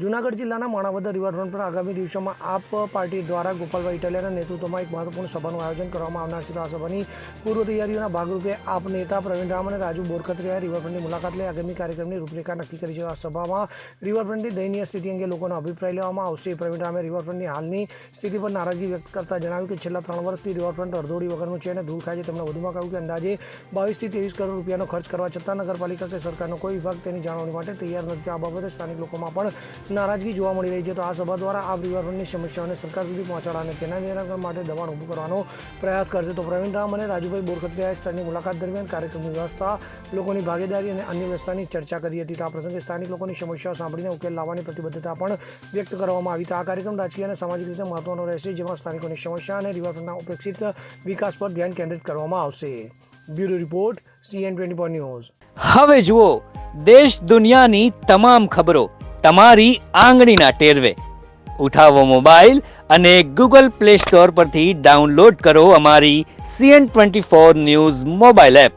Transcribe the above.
જૂનાગઢ જિલ્લાના માણાવદર રિવરફ્રન્ટ પર આગામી દિવસોમાં આપ પાર્ટી દ્વારા ગોપાલભાઈ ઇટાલિયાના નેતૃત્વમાં એક મહત્વપૂર્ણ સભાનું આયોજન કરવામાં આવનાર છે. આ સભાની પૂર્વ તૈયારીઓના ભાગરૂપે આપ નેતા પ્રવીણ રામ અને રાજુ બોરખત્રીયાએ રિવરફ્રન્ટની મુલાકાત લઈ આગામી કાર્યક્રમની રૂપરેખા નક્કી કરી છે. આ સભામાં રિવરફ્રન્ટની દયનીય સ્થિતિ અંગે લોકોનો અભિપ્રાય લેવામાં આવશે. પ્રવીણ રામે રિવરફ્રન્ટની હાલની સ્થિતિ પર નારાજગી વ્યક્ત કરતા જણાવ્યું કે છેલ્લા 3 વર્ષથી રિવરફ્રન્ટ અડધોડી વગરનું છે અને ધૂળ ખાય છે. તેમણે વધુમાં કહ્યું કે અંદાજે 22 થી 23 કરોડ રૂપિયાનો ખર્ચ કરવા છતાં નગરપાલિકા કે સરકારનો કોઈ વિભાગ તેની જાળવણી માટે તૈયાર નથી. આ બાબતે સ્થાનિક લોકોમાં પણ નારાજગી જોવા મળી રહી છે. તો આ સભા દ્વારા આપ રિવરફ્રન્ટની સમસ્યાઓને સરકાર સુધી પહોંચાડવા અને તેના નિરાકરણ માટે દબાણ ઊભું કરવાનો પ્રયાસ કરશે. તો પ્રવીણ રામ અને રાજુભાઈ બોરખત્રીયાએ સ્થળની મુલાકાત દરમિયાન કાર્યક્રમની વ્યવસ્થા, લોકોની ભાગીદારી અને અન્ય વ્યવસ્થાની ચર્ચા કરી હતી. આ પ્રસંગે સ્થાનિક લોકોની સમસ્યાઓ સાંભળીને ઉકેલ લાવવાની પ્રતિબદ્ધતા પણ વ્યક્ત કરવામાં આવી. આ કાર્યક્રમ રાજકીય અને સામાજિક રીતે મહત્વનો રહેશે, જેમાં સ્થાનિકોની સમસ્યા અને રિવરફ્રન્ટના અપેક્ષિત વિકાસ પર ધ્યાન કેન્દ્રિત કરવામાં આવશે. Bureau report, CN24 news. હવે જુઓ દેશ દુનિયાની તમામ ખબરો તમારી આંગળીના ટેરવે. ઉઠાવો મોબાઈલ અને Google Play Store પરથી ડાઉનલોડ કરો અમારી CN24 ન્યૂઝ મોબાઈલ એપ.